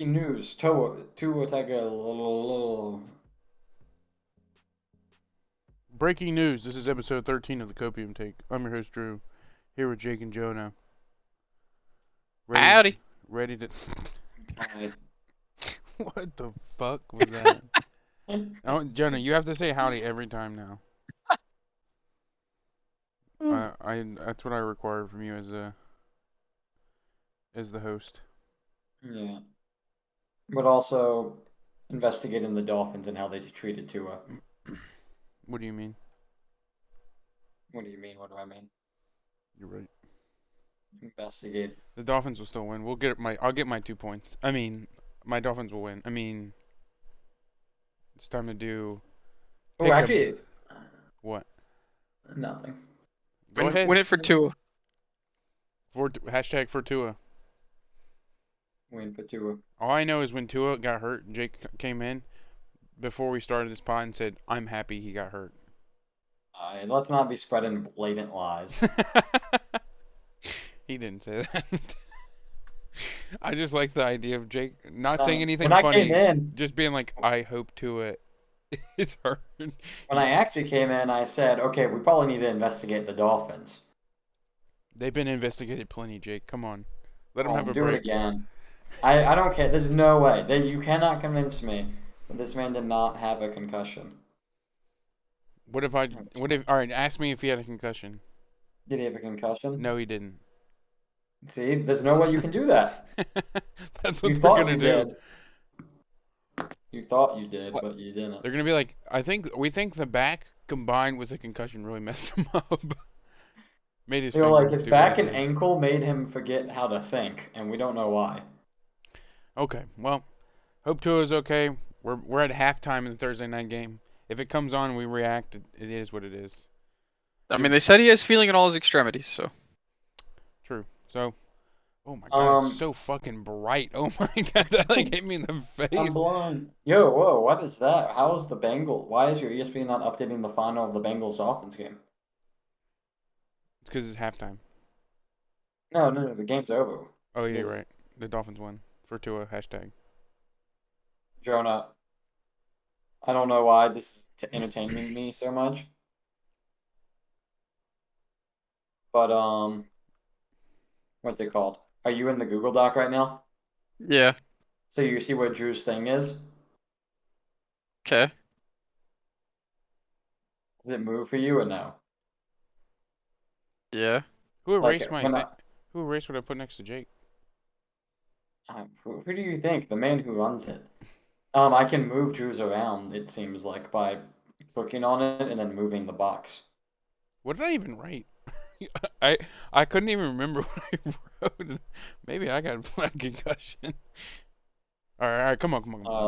Breaking news. Tua Tagovailoa. Breaking news. This is episode 13 of the Copium Take. I'm your host, Drew. Here with Jake and Jonah. Howdy. Ready to... Hi. What the fuck was that? Oh, Jonah, you have to say howdy every time now. That's what I require from you as the host. Yeah. But also investigating the Dolphins and how they treated Tua. What do you mean? What do you mean? What do I mean? You're right. Investigate. The Dolphins will still win. I'll get my 2 points. I mean, my Dolphins will win. I mean, it's time to do. Oh, actually, What? nothing. Go ahead. Win it for Tua. Hashtag for Tua. Win for Tua. All I know is when Tua got hurt, Jake came in before we started this pod and said, "I'm happy he got hurt." Let's not be spreading blatant lies. He didn't say that. I just like the idea of Jake not saying anything when funny, I came in, just being like, "I hope Tua is hurt." when I actually came in, I said, "Okay, we probably need to investigate the Dolphins." They've been investigated plenty, Jake. Come on, let them have a do break. it again. I don't care. There's no way. You cannot convince me that this man did not have a concussion. What if? All right, ask me if he had a concussion. Did he have a concussion? No, he didn't. See, there's no way you can do that. That's what You they're thought gonna you do. did. You thought you did, What? but you didn't. They're gonna be like, we think the back combined with the concussion really messed him up. Made his They were like, fingers his do back and everything. ankle made him forget how to think, and we don't know why. Okay, well, hope Tua is okay. We're at halftime in the Thursday night game. If it comes on and we react, it is what it is. I mean, they said he has feeling in all his extremities, so. True. So, oh my god, it's Um, so fucking bright. Oh my god, that like hit me in the I'm face. blind. Yo, whoa, what is that? How is the Bengals? Why is your ESPN not updating the final of the Bengals Dolphins game? It's because it's halftime. No, the game's over. Oh, yeah, Yes. you're right. The Dolphins won. For Tua, hashtag. Jonah, I don't know why this is entertaining me so much. But, what's it called? Are you in the Google Doc right now? Yeah. So you see what Drew's thing is? Okay. Does it move for you or no? Yeah. Who Like, erased Who erased what I put next to Jake? who do you think? The man who runs it. I can move Drew's around, it seems like, by clicking on it and then moving the box. What did I even write? I couldn't even remember what I wrote. Maybe I got a concussion. All right, come on.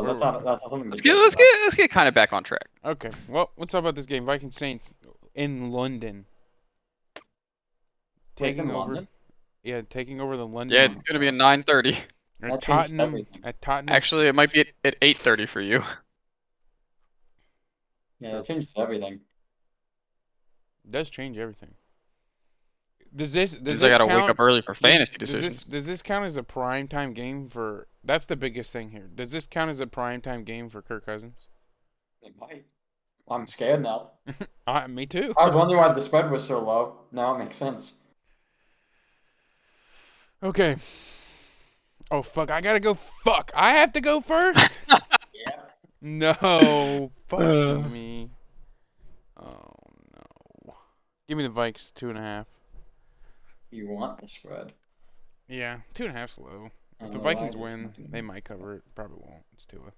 That's not something to Let's get kind of back on track. Okay, well, let's talk about this game. Vikings Saints in London. Taking over. London? Yeah, taking over the London. Yeah, it's gonna be at 9:30. That changed everything. At Tottenham. Actually, it might be at 8:30 for you. Yeah, it changes everything. It does change everything. Does this I gotta wake up early for fantasy decisions. Does this count as a primetime game for? That's the biggest thing here. Does this count as a primetime game for Kirk Cousins? It might. I'm scared now. Me too. I was wondering why the spread was so low. Now it makes sense. Okay. Oh fuck! I gotta go. Fuck! I have to go first. Yeah. No. Fuck me. Oh no. Give me the Vikes 2.5. You want the spread. Yeah, 2.5's low. If the Why Vikings is it win, 2.5? they might cover it. Probably won't. It's Tua.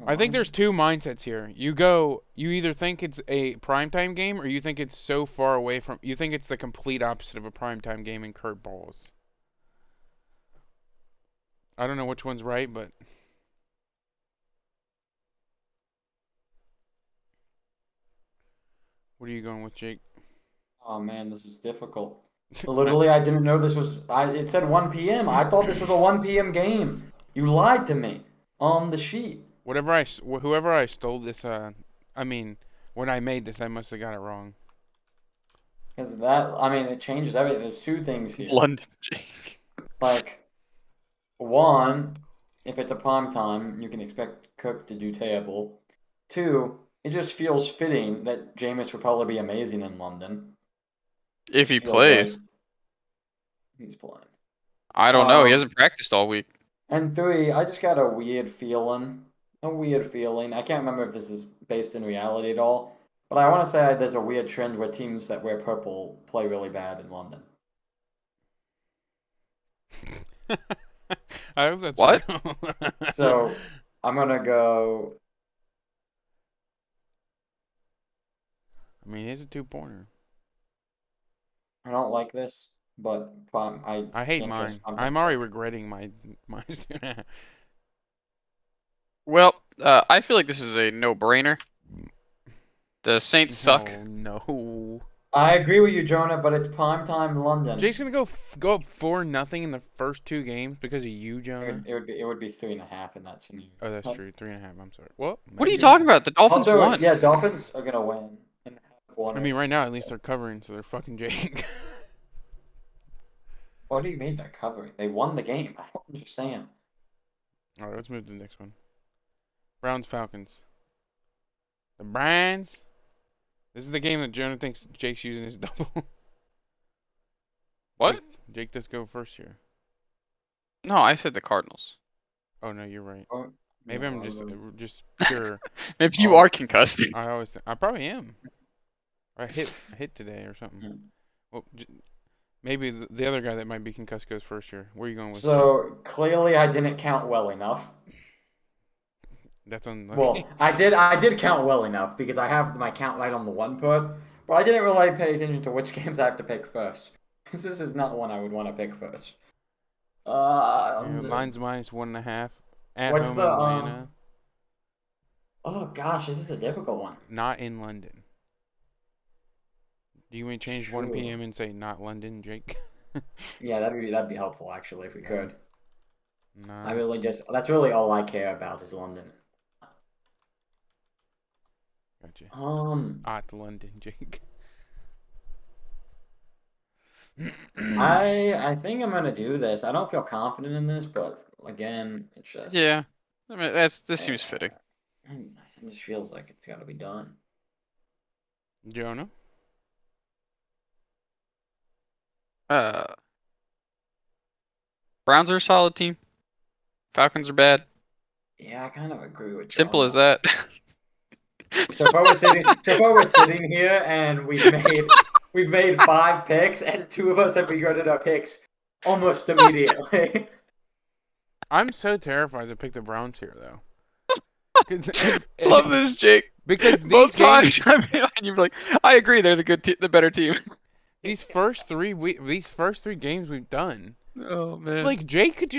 Oh, I think why is there's two mindsets here. You either think it's a primetime game or you think it's so far away from, you think it's the complete opposite of a primetime game and Kurt balls. I don't know which one's right, but what are you going with, Jake? Oh man, this is difficult. Literally, I didn't know this was. It said 1 p.m. I thought this was a 1 p.m. game. You lied to me on the sheet. Whoever I stole this, I mean, when I made this, I must have got it wrong. Because that, I mean, it changes everything. There's two things here. London, Jake. Like, One, if it's a prime time, you can expect Cook to do terrible. Two, it just feels fitting that Jameis would probably be amazing in London. If Just he feels like plays. he's playing. I don't know. He hasn't practiced all week. And three, I just got a weird feeling. A weird feeling. I can't remember if this is based in reality at all, but I want to say there's a weird trend where teams that wear purple play really bad in London. I hope that's What? real. So I'm gonna go. I mean, he's a 2-pointer. I don't like this, but I hate can't mine. trust my I'm pick. already regretting my. Well, I feel like this is a no-brainer. The Saints suck. Oh no. I agree with you, Jonah, but it's primetime London. Jake's gonna go up 4-0 in the first 2 games because of you, It Jonah. would be 3.5 in that scenario. Oh, that's true. 3.5. I'm sorry. Well, What are you talking about? The Dolphins Also, won. yeah, Dolphins are gonna win. And have won I mean, right now at it. least they're covering, so they're fucking Jake. What do you mean they're covering? They won the game. I don't understand. All right, let's move to the next one. Browns Falcons. The Browns. This is the game that Jonah thinks Jake's using his double. What? Jake does go first here. No, I said the Cardinals. Oh no, you're right. Oh, Maybe no, I'm I just would- just pure. Maybe you Oh. are concussed. I probably am. I hit today or something. Hmm. Well, maybe the other guy that might be concussed goes first here. Where are you going with? Jake? So clearly, I didn't count well enough. That's unlucky. Well, I did count well enough because I have my count right on the one put, but I didn't really pay attention to which games I have to pick first. This is not one I would want to pick first. Line's -1.5 at What's home the, in Atlanta. Oh gosh, this is a difficult one. Not in London. Do you want to change 1 True. p.m. and say not London, Jake? Yeah, that'd be helpful actually if we could. Nah. I really just that's really all I care about is London. Gotcha. At London, Jake. I think I'm gonna do this. I don't feel confident in this, but again, it's just Yeah. I mean, this seems fitting. It just feels like it's got to be done. Jonah. Browns are a solid team. Falcons are bad. Yeah, I kind of agree with Simple Jonah. as that. So far we're sitting here and we've made 5 picks and 2 of us have regretted our picks almost immediately. I'm so terrified to pick the Browns here, though. Love this, Jake. Because Both times I've been on, you're like, I agree, they're the better team. these first 3 games we've done, Oh man. like Jake could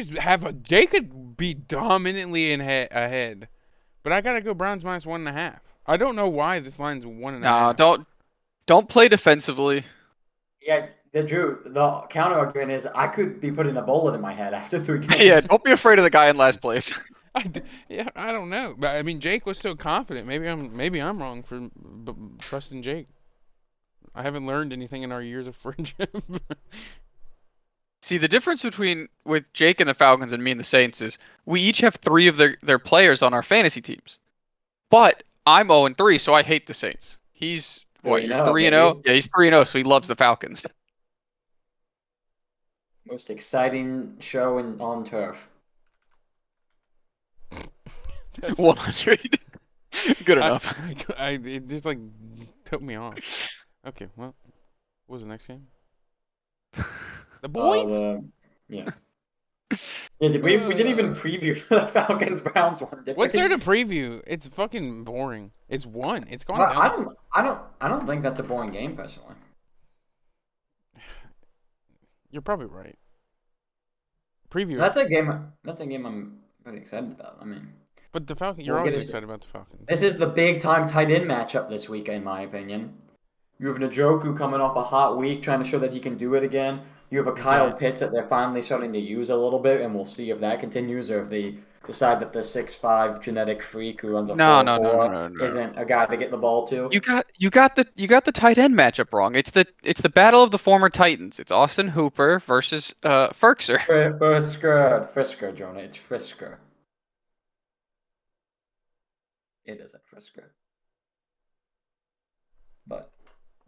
be dominantly ahead, but I gotta go Browns -1.5. I don't know why this line's 1.5. No, don't play defensively. Yeah, the counter argument is I could be putting a bullet in my head after 3 games. Yeah, don't be afraid of the guy in last place. Yeah, I don't know, but I mean Jake was so confident. Maybe I'm wrong for trusting Jake. I haven't learned anything in our years of friendship. See, the difference with Jake and the Falcons and me and the Saints is we each have 3 of their players on our fantasy teams. But I'm 0-3, so I hate the Saints. He's what? You're 3-0? Yeah, he's 3-0, so he loves the Falcons. Most exciting show on turf. 100. Good enough. It just like took me off. Okay, well, what was the next game? The boys. Yeah. Yeah, we didn't even preview the Falcons Browns one. Did What's we? there to preview? It's fucking boring. It's won. It's gone Well, down. I don't think that's a boring game personally. You're probably right. Preview. That's a game I'm pretty excited about. I mean, But the Falcons. You're always excited about the Falcons. this is the big time tight end matchup this week, in my opinion. You have Njoku coming off a hot week, trying to show that he can do it again. You have a Kyle Pitts that they're finally starting to use a little bit, and we'll see if that continues or if they decide that the 6'5" genetic freak who runs a No, 4 no, no, no, 4 no, no. isn't a guy to get the ball to. You got the tight end matchup wrong. It's the battle of the former Titans. It's Austin Hooper versus Ferkser. Frisker, Jonah. It's Frisker. It isn't Frisker. But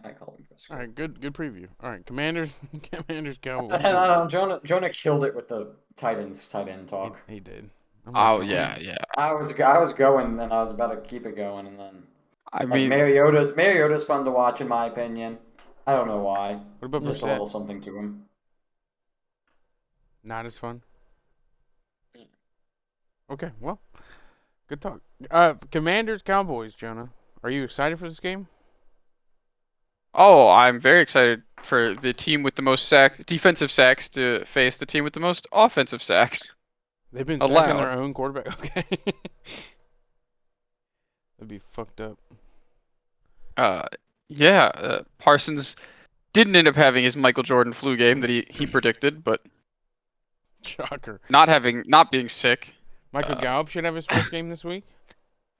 I call him Frisker. All right, good preview. All right, Commanders, Commanders, Cowboys. And I don't know, Jonah killed it with the Titans tight end talk. He did. Oh yeah, yeah. I was going and I was about to keep it going and then I like mean, Mariota's fun to watch in my opinion. I don't know why. What about Just a Brissett? little something to him. Not as fun. Mm. Okay, well, good talk. Commanders, Cowboys, Jonah. Are you excited for this game? oh, I'm very excited for the team with the most defensive sacks to face the team with the most offensive sacks. They've been sacking Allowed. their own quarterback. Okay. That'd be fucked up. Yeah, Parsons didn't end up having his Michael Jordan flu game that he predicted, but Shocker. not being sick. Michael Gallup should have his first game this week.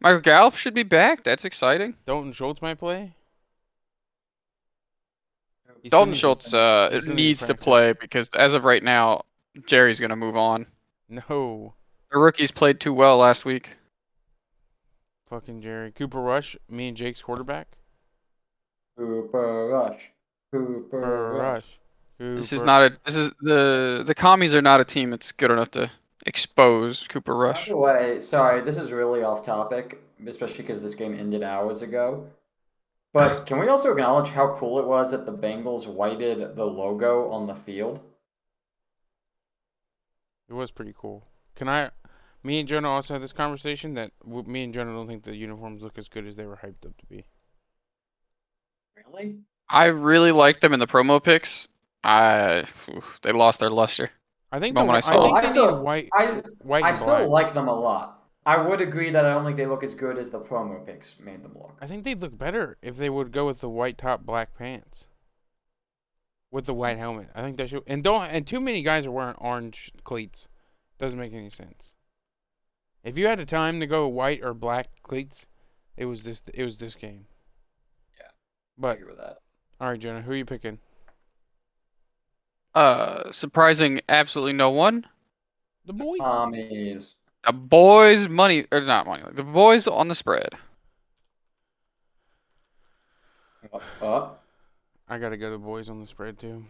Michael Gallup should be back. That's exciting. Dalton Schultz might play. He still Dalton needs to- Schultz he still needs needs to practice. play because as of right now, Jerry's gonna move on. No. The rookies played too well last week. Fucking Jerry. Cooper Rush, me and Jake's quarterback. Cooper Rush. Cooper Rush. This is not a. This is the commies are not a team that's good enough to expose Cooper By Rush. the way, sorry, this is really off topic, especially because this game ended hours ago. But can we also acknowledge how cool it was that the Bengals whited the logo on the field? It was pretty cool. Me and Jonah also had this conversation that me and Jonah don't think the uniforms look as good as they were hyped up to be. Really? I really liked them in the promo pics. They lost their luster. I think The moment I saw think I they still- need white, I white I and still black. like them a lot. I would agree that I don't think they look as good as the promo pics made them look. I think they'd look better if they would go with the white top, black pants, with the white helmet. I think they should. And too many guys are wearing orange cleats. Doesn't make any sense. If you had a time to go white or black cleats, it was this game. Yeah, I But agree with that. all right, Jonah, who are you picking? Surprising absolutely no one. The boys. Commies. The boys money or not money. The boys on the spread. I gotta go to the boys on the spread too.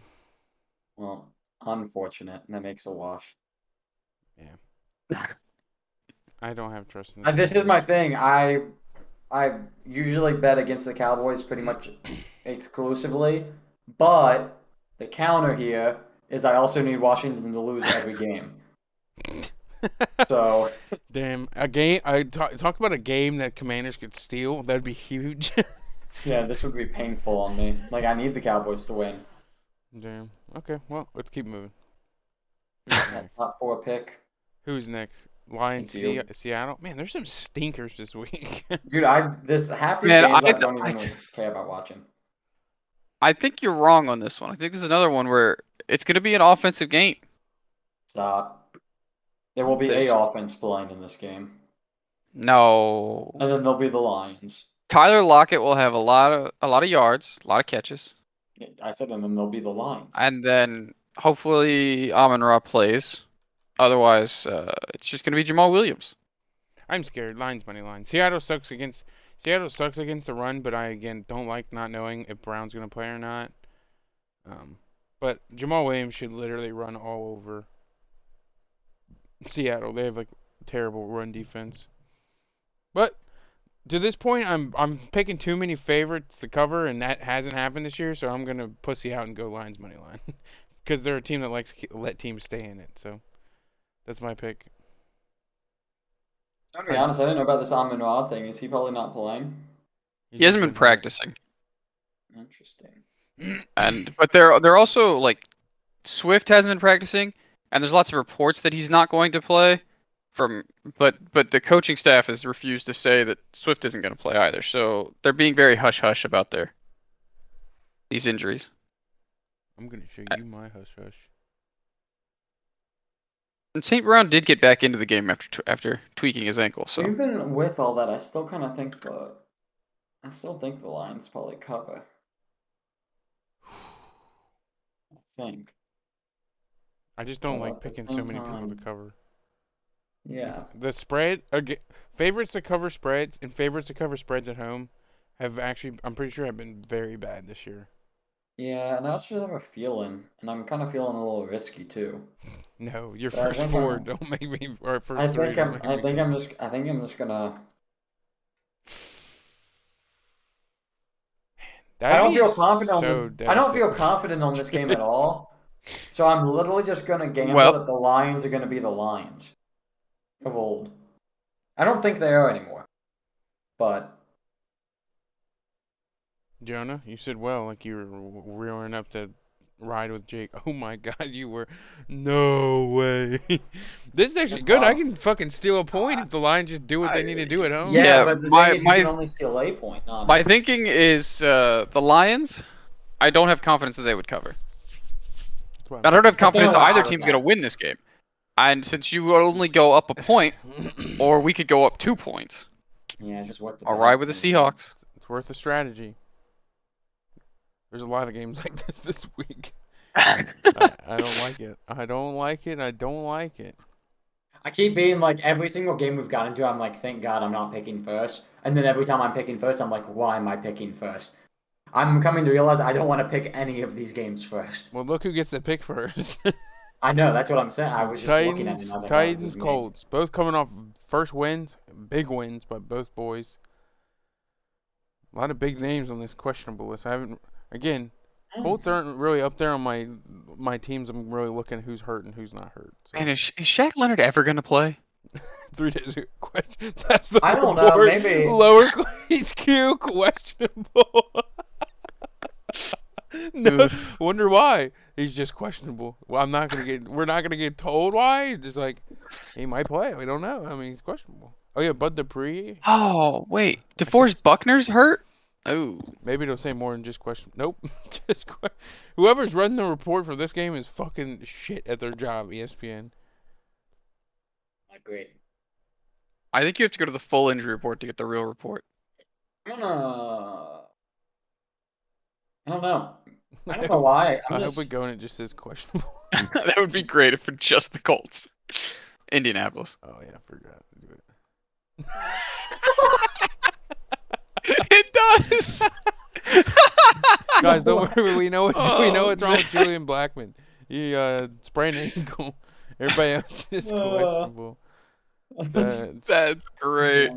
Well, unfortunate. That makes a wash. I don't have trust in the This is Cowboys. my thing. I usually bet against the Cowboys pretty much exclusively, but the counter here is I also need Washington to lose every game. So Damn, a game. Talk about a game that Commanders could steal. That'd be huge. yeah, this would be painful on me. Like I need the Cowboys to win. Damn. Okay, well, let's keep moving. That top 4 pick. Who's next? Lions, Thank you. Seattle. Man, there's some stinkers this week. Dude, half these Man, games I I- don't I- even care about watching. I think you're wrong on this one. I think this is another one where it's going to be an offensive game. Stop. There will be This- a offense playing in this game. No. And then there'll be the Lions. Tyler Lockett will have a lot of yards, a lot of catches, I said, and then there'll be the Lions. and then hopefully Amon-Ra plays. Otherwise, it's just going to be Jamal Williams. I'm scared. Lions money line. Seattle sucks against the run, but I again don't like not knowing if Brown's gonna play or not. But Jamal Williams should literally run all over Seattle. They have like terrible run defense. But to this point, I'm picking too many favorites to cover, and that hasn't happened this year. So I'm gonna pussy out and go Lions money line because they're a team that likes to let teams stay in it. So that's my pick. I'm gonna be honest, I didn't know about this Amon-Ra thing. Is he probably not playing? He hasn't been hurt. practicing, Interesting. but they're also like Swift hasn't been practicing, and there's lots of reports that he's not going to play. But the coaching staff has refused to say that Swift isn't going to play either. So they're being very hush hush about these injuries. I'm gonna show you my hush hush. And St. Brown did get back into the game after tweaking his ankle. So Even with all that, I still think the Lions probably cover. I think. I just don't But like at the picking so same many people to time, cover. yeah. The spread, favorites to cover spreads and favorites to cover spreads at home have actually, I'm pretty sure, have been very bad this year. Yeah, and I also just have a feeling, and I'm kind of feeling a little risky too. No, your So I first think four don't make me, or I first three think don't I'm, make I me think go. I'm just gonna. That'd be so I don't feel devastating. confident on this game at all. So I'm literally just gonna gamble well, that the Lions are gonna be the Lions of old. I don't think they are anymore, but Jonah, you said well, like you were rearing up to ride with Jake. Oh my God, you were. No way. This is actually that's good. I wild. can fucking steal a point if the Lions just do what they need to do at home. Yeah, yeah, but the thing my is, you can my only steal a point, not my thinking is the Lions. I don't have confidence that they would cover. That's why I'm I don't have picking. That's kind of confidence where either I was team's going to at. win this game. And since you would only go up a point, or we could go up 2 points, Yeah, just what the I'll bet. ride with the Seahawks. It's worth a strategy. There's a lot of games like this week. I I don't like it. I don't like it. I don't like it. I keep being like every single game we've gotten into, I'm like, thank God I'm not picking first. And then every time I'm picking first, I'm like, why am I picking first? I'm coming to realize I don't want to pick any of these games first. Well, look who gets to pick first. I know, that's what I'm saying. I was just looking at it and I was like, oh, this is me. Colts, both coming off first wins, big wins by both boys. A lot of big names on this questionable list. I haven't, again, Colts aren't really up there on my teams. I'm really looking at who's hurt and who's not hurt. So. Man, is Shaq Leonard ever going to play? 3 days ago, question. That's the I don't report. know, maybe. Lower HQ questionable. No, wonder why. He's just questionable. Well, we're not gonna get told why. Just like, he might play. We don't know. I mean, he's questionable. Oh yeah, Bud Dupree. Oh, wait. DeForest Buckner's hurt? Oh. Maybe they'll say more than just question. Nope. Just whoever's running the report for this game is fucking shit at their job. ESPN. Great. I think you have to go to the full injury report to get the real report. I don't know. I don't know why. I hope we go and it just says questionable. That would be great if it's just the Colts. Indianapolis. Oh yeah, I forgot to do it. It does. Guys, don't worry. We know what's wrong with Julian Blackmon. He sprained an ankle. Everybody else is questionable. That's great.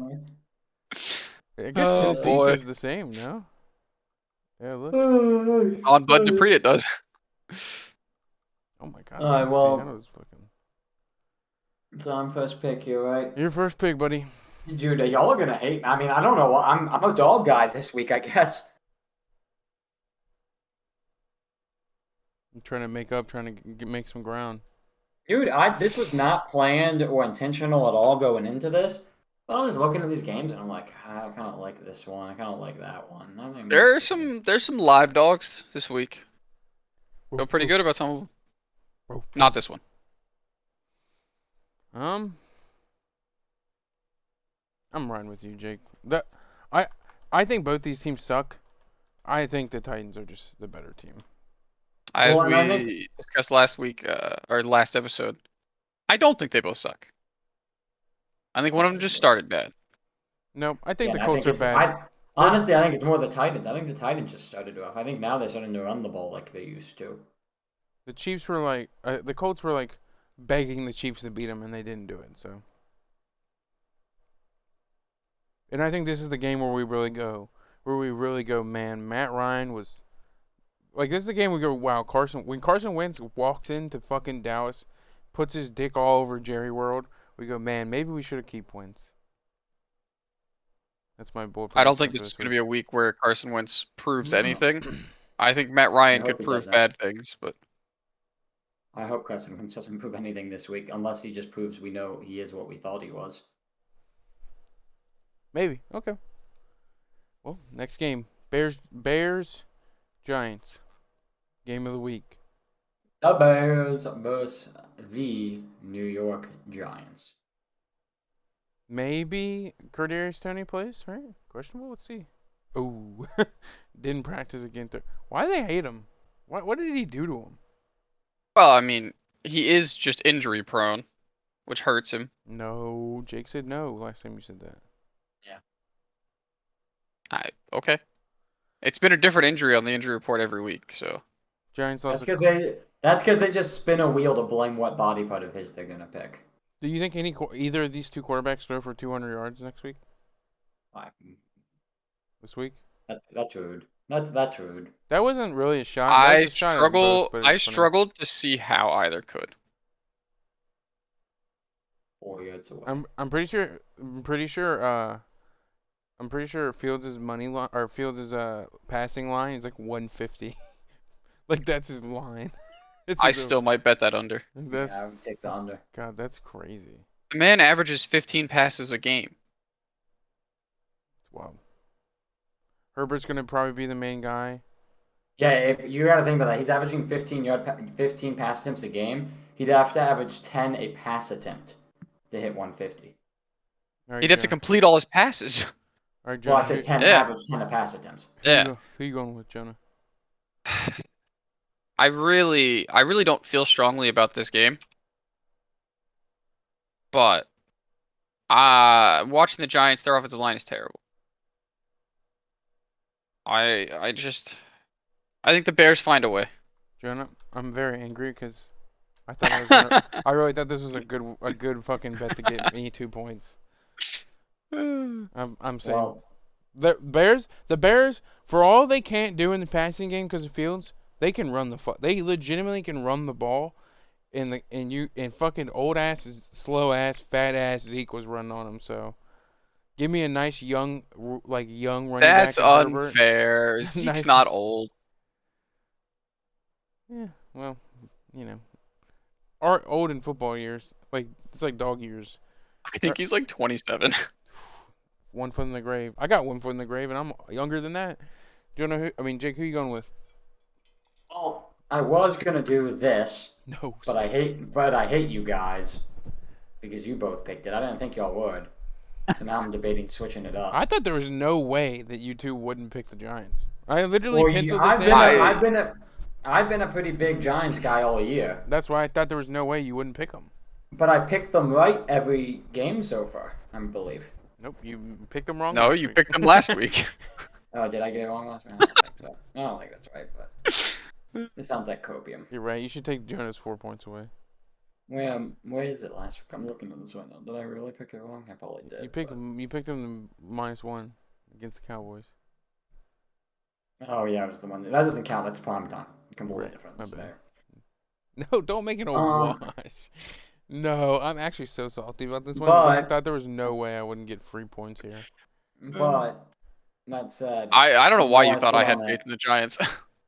I guess Oh, Tennessee boy. says the same, no? Yeah, look. On Bud Dupree, it does. Oh my God. Alright, well. That was fucking... So I'm first pick here, right? Your first pick, buddy. Dude, y'all are gonna hate me. I mean, I don't know. I'm a dog guy this week, I guess. I'm trying to make up, trying to make some ground. Dude, this was not planned or intentional at all going into this. But I was looking at these games and I'm like, I kind of like this one. I kind of like that one. I think There's some live dogs this week. Feel pretty good about some of them. Not this one. I'm riding with you, Jake. I think both these teams suck. I think the Titans are just the better team. As Well, and I we discussed last week, or last episode, I don't think they both suck. I think one of them just started bad. No, I think Yeah, the Colts are bad. Honestly, I think it's more the Titans. I think the Titans just started off. I think now they're starting to run the ball like they used to. The Chiefs were like, the Colts were like begging the Chiefs to beat them, and they didn't do it. So, and I think this is the game where we really go, man. Matt Ryan was like, this is the game we go, wow. When Carson Wentz walks into fucking Dallas, puts his dick all over Jerry World, we go, man. Maybe we should have kept Wentz. That's my bold prediction. I don't think this is going to be a week where Carson Wentz proves anything. I think Matt Ryan could prove bad things, but I hope Carson Wentz doesn't prove anything this week, unless he just proves we know he is what we thought he was. Maybe. Okay. Well, next game. Bears, Giants. Game of the week. The Bears versus the New York Giants. Maybe Kadarius Toney plays, right? Questionable. Let's see. Oh, didn't practice again. Why do they hate him? What did he do to him? Well, I mean, he is just injury prone, which hurts him. No, Jake said no last time you said that. Okay. It's been a different injury on the injury report every week, so. Giants That's lost. because they just spin a wheel to blame what body part of his they're gonna pick. Do you think either of these two quarterbacks throw for 200 yards next week? Like, This week? that's rude. That's rude. That wasn't really a shot. That was a shot at both, but I it's funny. struggled to see how either could. 4 yards away. I'm pretty sure Fields' money line or Fields' passing line is like 150. Like that's his line. I still might bet that under. That's I would take the under. God, that's crazy. The man averages 15 passes a game. It's wild. Herbert's gonna probably be the main guy. Yeah, if you got to think about that, he's averaging 15 pass attempts a game. He'd have to average 10 a pass attempt to hit 150. All right, He'd have to Jonah. complete all his passes. All right, Well, I Jonah. said 10 Yeah. average 10 a pass attempts. Yeah. Who you going with, Jonah? I really don't feel strongly about this game. But watching the Giants, their offensive line is terrible. I think the Bears find a way. Jonah, I'm very angry because I thought I was gonna, I really thought this was a good fucking bet to get me 2 points. I'm saying Well, the Bears, for all they can't do in the passing game because of Fields, they can run they legitimately can run the ball, and fucking old ass, slow ass, fat ass Zeke was running on them. So give me a nice young running That's back in Herbert. unfair. Zeke's Nice. not old. Yeah, well, you know, are old in football years, like it's like dog years. I think he's like 27. 1 foot in the grave. I got 1 foot in the grave, and I'm younger than that. Do you know Jake, who you going with? well, I was gonna do this, No. but I hate you guys because you both picked it. I didn't think y'all would. So now I'm debating switching it up. I thought there was no way that you two wouldn't pick the Giants. I literally Well, penciled I've this been in. I've been a pretty big Giants guy all year, That's why I thought there was no way you wouldn't pick them. but I picked them right every game so far, I believe. Nope, you picked them wrong. No, last you week. picked him last week. Oh, did I get it wrong last week? I don't think so. I don't think that's right, but it sounds like copium. You're right. You should take Jonas 4 points away. Where is it last week? I'm looking at this right now. Did I really pick it wrong? I probably did. You picked them -1 against the Cowboys. Oh yeah, it was the one that doesn't count. That's prime time. Completely Right, different. my So bad. there. No, don't make it a Um, wash. No, I'm actually so salty about this one because I But- thought there was no way I wouldn't get free points here. But that said, I don't know why you Well, I thought I sit had on faith it. in the Giants.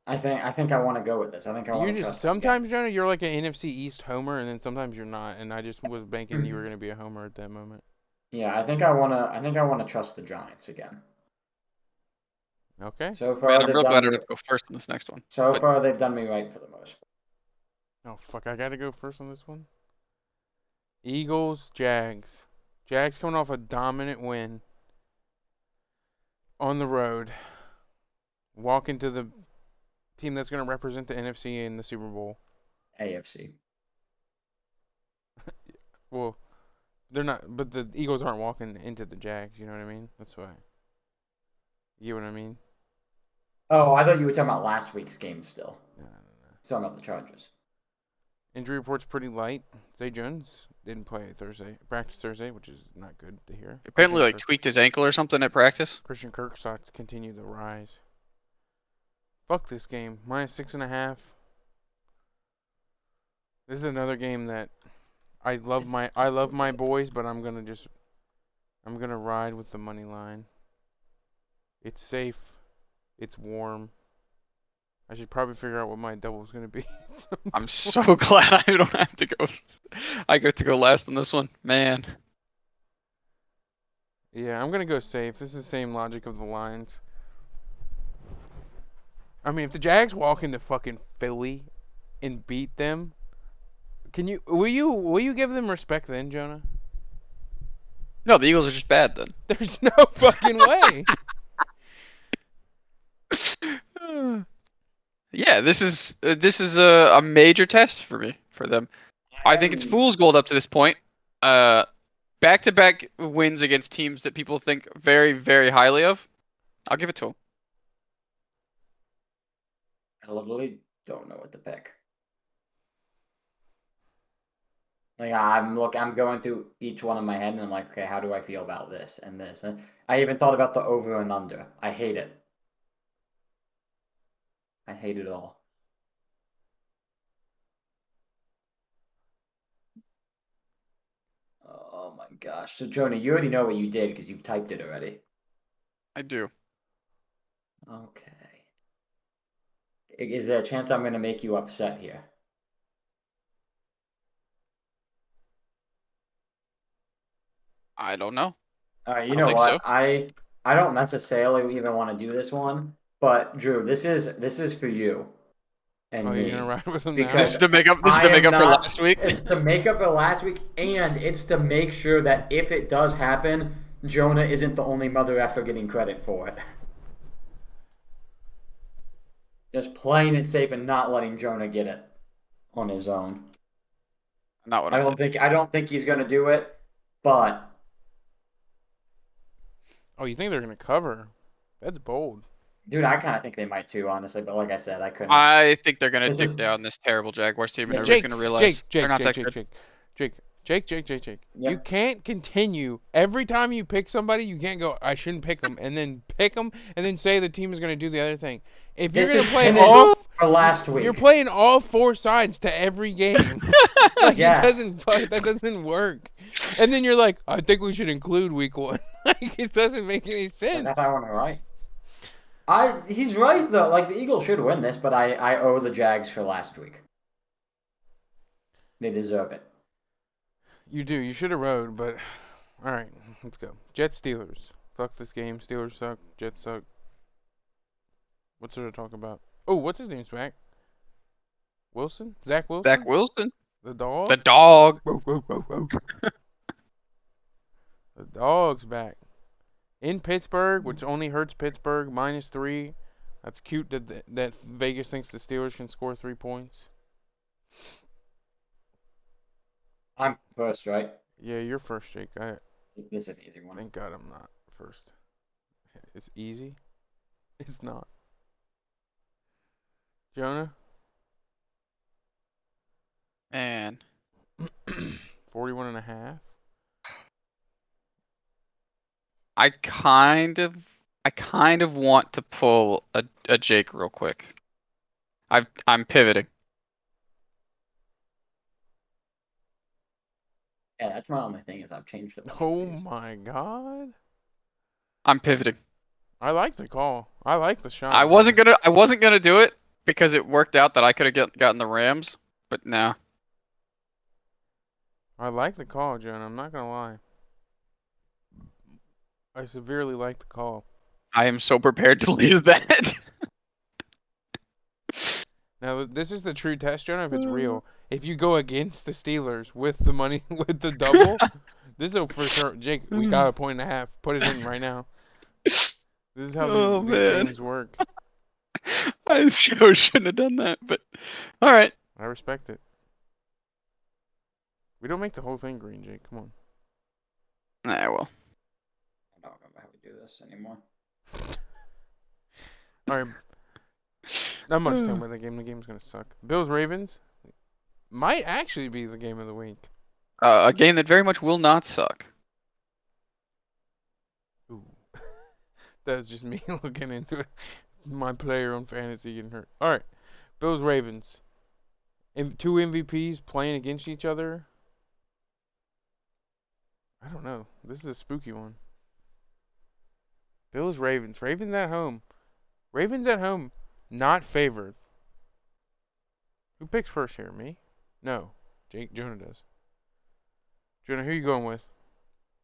I think I want to go with this. I think I want You to just trust them again. sometimes, Jonah, you're like an NFC East homer, and then sometimes you're not. And I just was banking you were gonna be a homer at that moment. Yeah, I think I wanna trust the Giants again. Okay. So far Man, I'm they've real done glad I me, didn't go first in this next one. so but- far they've done me right for the most. Oh fuck, I gotta go first on this one. Eagles, Jags. Jags coming off a dominant win on the road. Walk into the team that's gonna represent the NFC in the Super Bowl. AFC. Well, they're not, but the Eagles aren't walking into the Jags. You know what I mean? That's why. You get what I mean? Oh, I thought you were talking about last week's game still. No. Talking about the Chargers. Injury report's pretty light. Zay Jones didn't play practice Thursday, which is not good to hear. Apparently, Christian like tweaked his ankle or something at practice. Christian Kirk stocks continue to rise. Fuck this game. -6.5. This is another game that I love my boys, but I'm gonna ride with the money line. It's safe. It's warm. I should probably figure out what my double's gonna be. I'm so glad I don't have to go. I get to go last on this one, man. Yeah, I'm gonna go safe. This is the same logic of the lines. I mean, if the Jags walk into fucking Philly and beat them, will you give them respect then, Jonah? No, the Eagles are just bad then. There's no fucking way. Yeah, this is a major test for them. I think it's fool's gold up to this point. Back-to-back wins against teams that people think very, very highly of. I'll give it to them. I literally don't know what to pick. Like I'm going through each one in my head, and I'm like, okay, how do I feel about this and this? And I even thought about the over and under. I hate it. I hate it all. Oh my gosh. So Jonah, you already know what you did because you've typed it already. I do. Okay. Is there a chance I'm going to make you upset here? I don't know. All right, I you don't know think so. what? I don't necessarily even want to do this one, but Drew, this is for you and Oh, you're gonna me ride with them because now? This is to make up. This is I to make am up for not. last week. It's to make up for last week, and it's to make sure that if it does happen, Jonah isn't the only mother effer getting credit for it. Just playing it safe and not letting Jonah get it on his own. Not what I I don't did. think I don't think he's gonna do it, but Oh, you think they're gonna cover? That's bold. dude, I kind of think they might too, honestly. But like I said, I couldn't. I think they're gonna This dig is down this terrible Jaguars team, and this everybody's is Jake, gonna Jake, realize they're Jake, not Jake, that Jake, good. Jake, Jake, Jake, Jake, Jake, Jake. You yep. can't continue every time you pick somebody. You can't go, I shouldn't pick them, and then pick them, and then say the team is gonna do the other thing. If you're This gonna is play penance all, for last you're week. playing all four sides to every game. Like Yes. that doesn't work. And then you're like, I think we should include week 1. Like it doesn't make any Like, sense. that's how I want to write. He's right though. Like the Eagles should win this, but I owe the Jags for last week. They deserve it. You do. You should have rode, but all right, let's go. Jets Steelers. Fuck this game. Steelers suck. Jets suck. What's there to talk about? Oh, what's his name's back? Wilson? Zach Wilson? Zach Wilson, The dog? the dog. The dog's back. In Pittsburgh, which only hurts Pittsburgh, -3. That's cute that Vegas thinks the Steelers can score 3 points. I'm first, right? Yeah, you're first, Jake. This is an easy one. Thank God I'm not first. It's easy. It's not. Jonah? Man, 41.5. I kind of want to pull a Jake real quick. I'm pivoting. Yeah, that's my only thing is I've changed it. Oh my God. I'm pivoting. I like the call. I like the shot. I wasn't gonna do it because it worked out that I could have gotten the Rams, but no. I like the call, Jonah. I'm not gonna lie. I severely like the call. I am so prepared to lose that. Now this is the true test, Jonah. If it's real, if you go against the Steelers with the money with the double, this is for sure. Jake, we got a 1.5. Put it in right now. This is how these games work. I so shouldn't have done that, but all right. I respect it. We don't make the whole thing green, Jake. Come on. Ah, well. I don't remember how we do this anymore. All right. Not much to talk about that game. The game's gonna suck. Bills Ravens might actually be the game of the week. A game that very much will not suck. Ooh. That's just me looking into it. My player on fantasy getting hurt. All right. Bills Ravens. Two MVPs playing against each other. I don't know. This is a spooky one. Bills Ravens. Ravens at home. Ravens at home. Not favored. Who picks first here? Me? No. Jonah does. Jonah, who are you going with?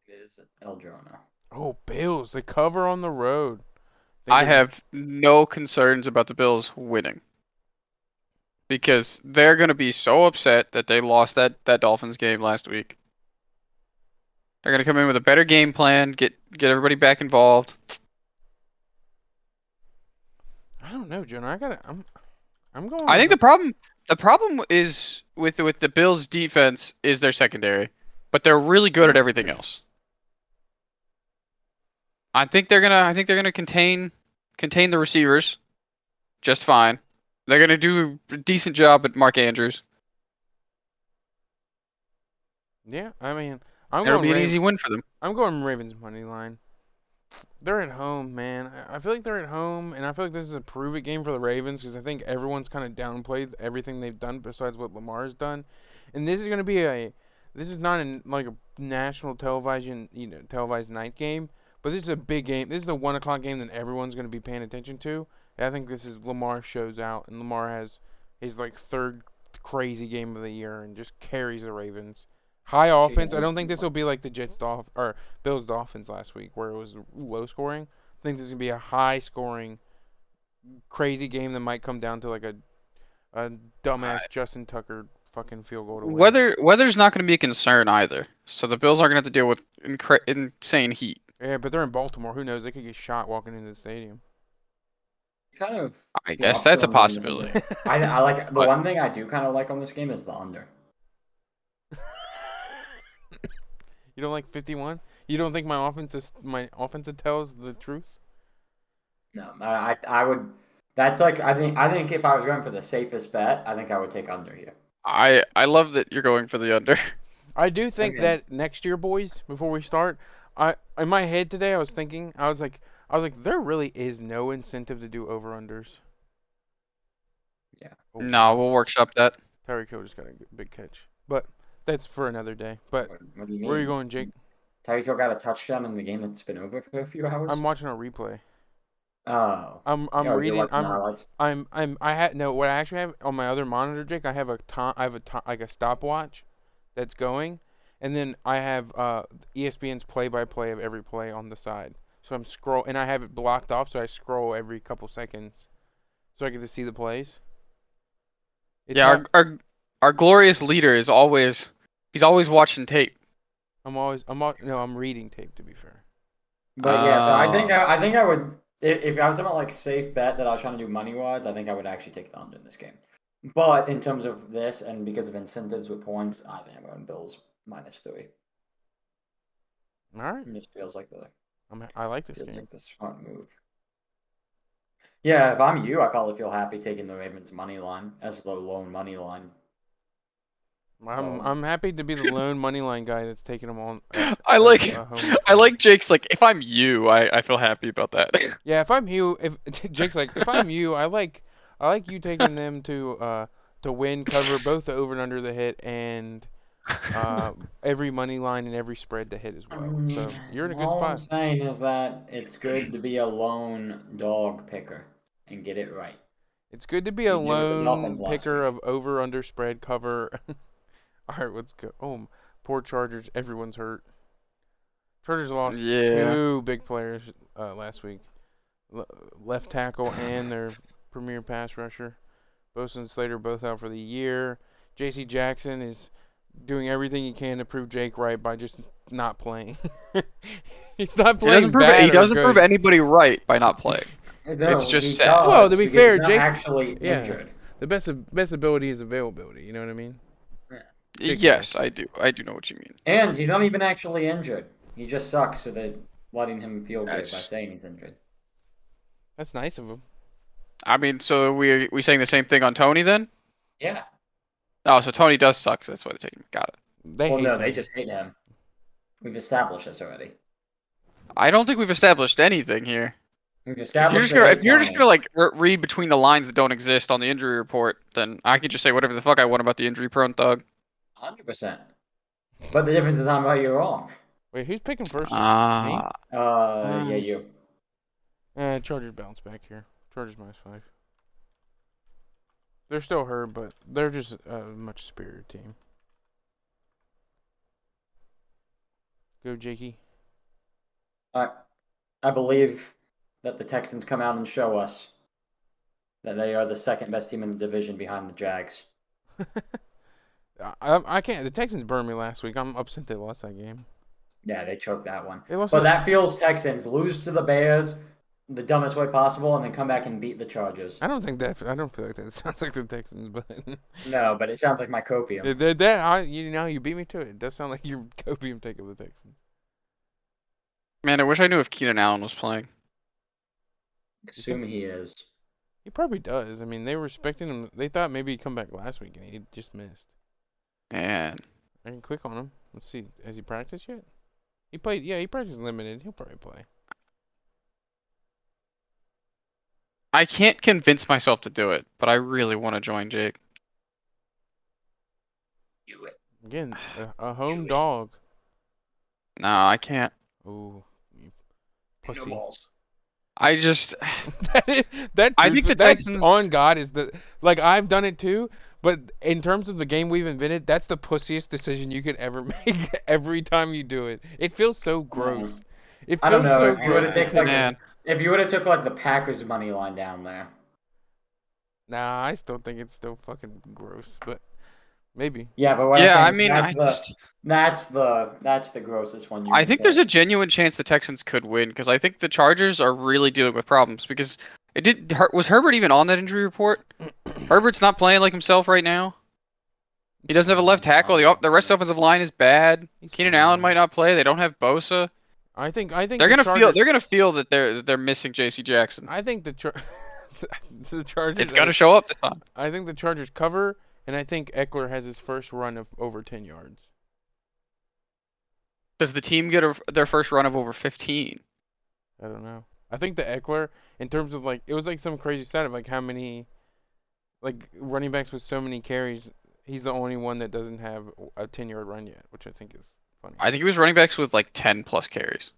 It is El Jonah. Oh, Bills. They cover on the road. I have no concerns about the Bills winning. because they're gonna be so upset that they lost that Dolphins game last week. They're gonna come in with a better game plan, get everybody back involved. I don't know, Jonah. I'm going I with think the problem is with the Bills' defense is their secondary, but they're really good at everything else. I think they're gonna contain the receivers just fine. They're gonna do a decent job at Mark Andrews. yeah. I mean, I'm It'll going be an easy win for them. I'm going Ravens money line. They're at home, man. I feel like they're at home, and I feel like this is a prove it game for the Ravens because I think everyone's kind of downplayed everything they've done besides what Lamar's done, and this is going to be this is not like a national televised night game, but this is a big game. This is a 1 o'clock game that everyone's going to be paying attention to. And I think this is Lamar shows out, and Lamar has his like third crazy game of the year and just carries the Ravens. High offense. I don't think this will be like the or Bills Dolphins last week where it was low scoring. I think this is gonna be a high scoring, crazy game that might come down to like a dumbass Justin Tucker fucking field goal to win. Weather's not going to be a concern either. So the Bills aren't going to have to deal with insane heat. Yeah, but they're in Baltimore. Who knows? They could get shot walking into the stadium. Kind of I the guess that's opposite a on the Ravens. possibility. I like the But one thing I do kind of like on this game is the under. You don't like 51? You don't think my offensive tells the truth? No, I would. That's like I think if I was going for the safest bet, I think I would take under here. I love that you're going for the under. I do think Again, that next year, boys, before we start, I in my head today I was thinking I was like there really is no incentive to do over unders. yeah. Oh No, wow. we'll workshop that. Tyreek Hill just got a big catch. But that's for another day. But What do you where are you mean? going, Jake? Tyreek Hill got a touchdown in the game that's been over for a few hours. I'm watching a replay. Oh, I'm you're reading watching the highlights. I had no what I actually have on my other monitor, Jake, like a stopwatch that's going, and then I have ESPN's play-by-play of every play on the side. So and I have it blocked off, so I scroll every couple seconds, so I get to see the plays. It's Yeah, not. our glorious leader is always he's always watching tape. I'm reading tape to be fair. But yeah, so I think Uh, I think I would if I was talking about like safe bet that I was trying to do money wise, I think I would actually take the under in this game. But in terms of this and because of incentives with points, I think I'm going Bills -3. All right, It just I like this feels game. like the smart move. Yeah, if I'm you, I probably feel happy taking the Ravens money line as the lone money line. I'm happy to be the lone money line guy that's taking them on I as like a home I favorite. like Jake's like if I'm you, I feel happy about that. Yeah, if Jake's like, if I'm you, I like you taking them to win, cover both the over and under the hit and every money line and every spread to hit as well. So you're in a good All I'm spot. saying is that it's good to be a lone dog picker and get it right. It's good to be a We did with the lone Dolphins last picker week. of over under spread cover. All right, let's go. Oh, poor Chargers. Everyone's hurt. Chargers lost Yeah. two big players last week. Left tackle and their premier pass rusher. Bosa and Slater both out for the year. J.C. Jackson is doing everything he can to prove Jake right by just not playing. He's not playing He bad or doesn't prove good. anybody right by not playing. It's No, just he sad. Well, to does be because he's fair, not Jake, actually yeah, injured. the best ability is availability. You know what I mean? Yeah. Jake Yes, knows. I do. I do know what you mean. And he's not even actually injured. He just sucks, so they're letting him feel good by That's saying he's injured. That's nice of him. I mean, so we saying the same thing on Tony then? Yeah. Oh, so Tony does suck, so that's why they're taking him. Got it. They Well, hate no, they Tony. just hate him. We've established this already. I don't think we've established anything here. We've If you're established just they gonna hate if you're just Tony. gonna like read between the lines that don't exist on the injury report, then I can just say whatever the fuck I want about the injury prone thug. 100%. But the difference is I'm right, you're wrong. Wait, who's picking first? Me? Ah. Yeah, you. Chargers bounce back here. Chargers -5. They're still hurt, but they're just a much superior team. Go, Jakey. I believe that the Texans come out and show us That they are the second best team in the division behind the Jags. I can't. The Texans burned me last week. I'm upset they lost that game. Yeah, they choked that one. They lost. But that feels Texans lose to the Bears the dumbest way possible and then come back and beat the Chargers. I don't think that. I don't feel like that sounds like the Texans, but No, but it sounds like my copium. you beat me to it. It does sound like your copium take of the Texans. Man, I wish I knew if Keenan Allen was playing. Assume he is. He probably does. I mean, they were expecting him. They thought maybe he'd come back last week, and he just missed. Man, I can click on him. Let's see. Has he practiced yet? He played. Yeah, he practiced limited. He'll probably play. I can't convince myself to do it, but I really want to join Jake. Do it. Again, a home dog. No, I can't. Ooh, you No pussy. balls. I just, that I think the that Texans- on God is the like I've done it too, but in terms of the game we've invented, that's the pussiest decision you could ever make. Every time you do it, it feels so gross. It I don't feels know. so If you would have gross. taken like Man. if you would have took like the Packers money line down there. Nah, I still think it's still fucking gross, but maybe. Yeah, but what Yeah, I I'm saying mean, is that's the grossest one you I can think there's pick. a genuine chance the Texans could win because I think the Chargers are really dealing with problems because was Herbert even on that injury report? Herbert's not playing like himself right now. He doesn't have a left tackle. The rest of the offensive line is bad. He's Keenan fine. Allen might not play. They don't have Bosa. I think They're the gonna Chargers, feel that they're missing J.C. Jackson. I think the Chargers. It's gonna show up this time. I think the Chargers cover, and I think Eckler has his first run of over 10 yards. Does the team get their first run of over 15? I don't know. I think the Eckler, in terms of like, it was like some crazy stat of like how many, like running backs with so many carries, he's the only one that doesn't have a 10-yard run yet, which I think is funny. I think he was running backs with like 10 plus carries.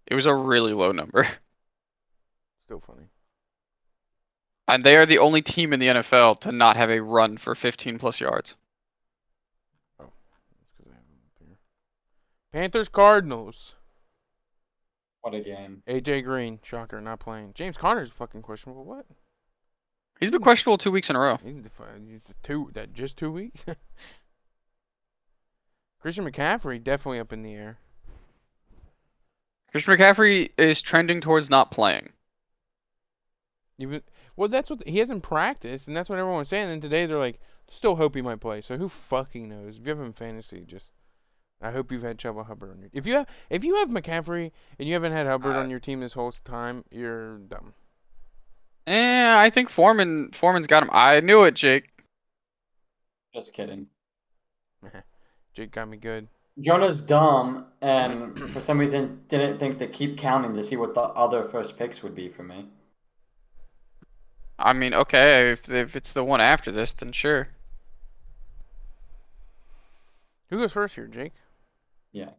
It was a really low number. Still funny. And they are the only team in the NFL to not have a run for 15 plus yards. Oh, that's 'cause I have him up here. Panthers Cardinals. What a game. AJ Green, shocker, not playing. James Conner's fucking questionable. What? He's been questionable 2 weeks in a row. Just 2 weeks. Christian McCaffrey definitely up in the air. Christian McCaffrey is trending towards not playing. Well, that's what he hasn't practiced, and that's what everyone was saying. And today they're like, still hope he might play. So who fucking knows? If you have him in fantasy, I hope you've had Chuba Hubbard on your. If you have McCaffrey and you haven't had Hubbard on your team this whole time, you're dumb. I think Foreman's got him. I knew it, Jake. Just kidding. Jake got me good. Jonah's dumb and for some reason didn't think to keep counting to see what the other first picks would be for me. I mean, okay, if it's the one after this, then sure. Who goes first here, Jake? Yeah.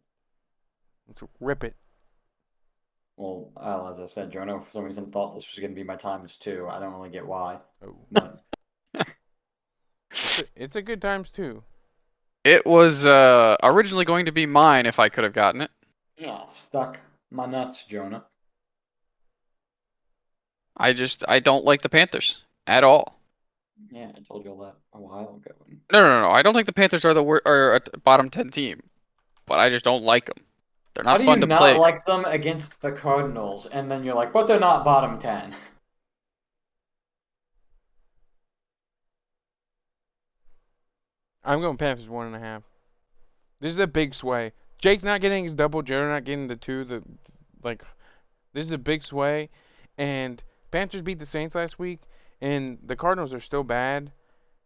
Let's rip it. Well, as I said, Jonah for some reason thought this was going to be my times two. I don't really get why. Oh, But it's a good times too. It was originally going to be mine if I could have gotten it. yeah, stuck my nuts, Jonah. I don't like the Panthers at all. Yeah, I told you all that a while ago. No. I don't think the Panthers are are a bottom 10 team, but I just don't like them. They're How not do fun you to not play. like them against the Cardinals, and then you're like, but they're not bottom 10? I'm going Panthers 1.5. This is a big sway. Jake not getting his double, Joe not getting the 2. This is a big sway, and Panthers beat the Saints last week, and the Cardinals are still bad.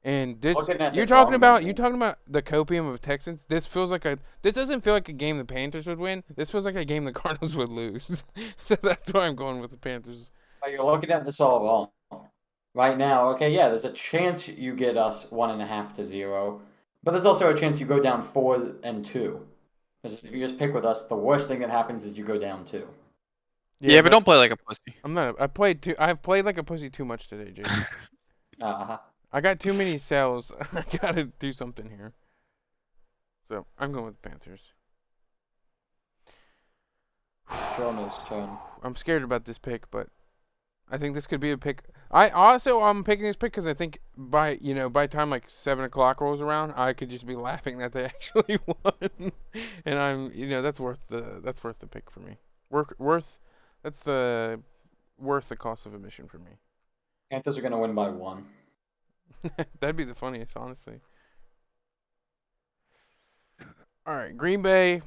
And this Looking at you're this talking about offense, the copium of Texans. This doesn't feel like a game the Panthers would win. This feels like a game the Cardinals would lose. So that's why I'm going with the Panthers. But you're looking at this all wrong. Right now, okay, yeah, there's a chance you get us 1.5 to 0, but there's also a chance you go down 4-2. Because if you just pick with us, the worst thing that happens is you go down 2. Yeah, but don't play like a pussy. I've played like a pussy too much today, Jake. Uh-huh. I got too many cells. I gotta do something here. So I'm going with the Panthers. It's Jonah's turn. I'm scared about this pick, but I think this could be a pick. I'm picking this pick because I think by the time like 7 o'clock rolls around, I could just be laughing that they actually won, and that's worth the pick for me. That's the worth the cost of admission for me. Panthers are gonna win by 1. That'd be the funniest, honestly. All right, Green Bay,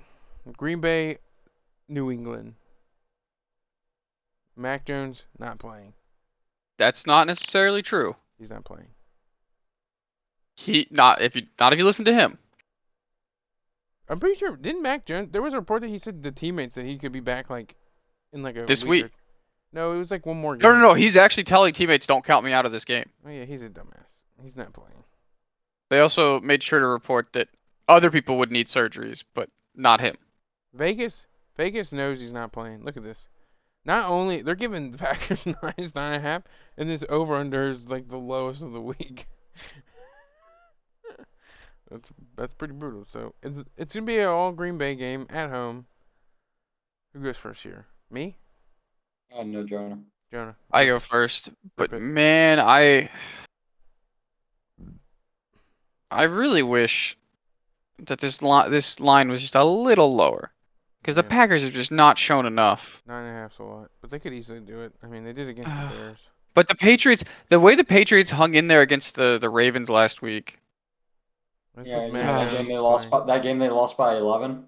New England. Mac Jones not playing. That's not necessarily true. He's not playing. Not if you listen to him. I'm pretty sure. Didn't Mac Jones? There was a report that he said to teammates that he could be back like in like a This week. week. No, it was like one more game. No. He's actually telling teammates, "Don't count me out of this game." Oh yeah, he's a dumbass. He's not playing. They also made sure to report that other people would need surgeries, but not him. Vegas knows he's not playing. Look at this. Not only they're giving the Packers 9.5, and this over under is like the lowest of the week. That's pretty brutal. So it's gonna be an all Green Bay game at home. Who goes first here? Me? No, Jonah. Jonah. I go first, but Rip it. man, I really wish that this line was just a little lower, because the Yeah. Packers have just not shown enough. 9.5's a lot, but they could easily do it. I mean, they did against the Bears. But the Patriots, the way the Patriots hung in there against the Ravens last week. That's Yeah, what Mac that Jones game they is lost. playing. That game they lost by 11.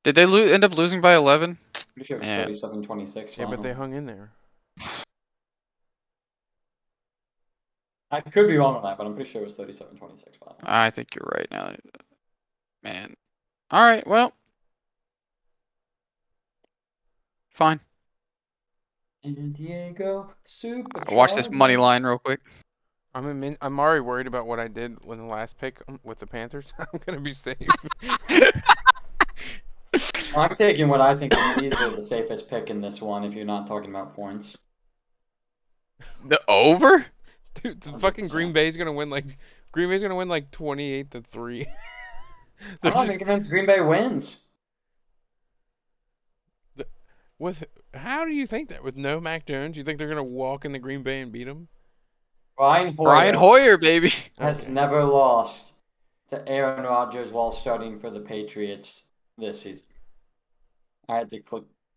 Did they end up losing by 11? Pretty sure it was Man. 37-26. Yeah, but they final. hung in there. I could be wrong on that, but I'm pretty sure it was 37-26. Final. I think you're right now. Man. All right, well. Fine. San Diego Super. Watch this money line real quick. I'm already worried about what I did with the last pick with the Panthers. I'm gonna be safe. I'm taking what I think is easily the safest pick in this one if you're not talking about points. The over? Dude, the fucking Green Bay's gonna win like 28-3. I'm not even convinced Green Bay wins. How do you think that with no Mac Jones? You think they're gonna walk into Green Bay and beat them? Brian Hoyer, baby. has Okay. never lost to Aaron Rodgers while starting for the Patriots this season. I had to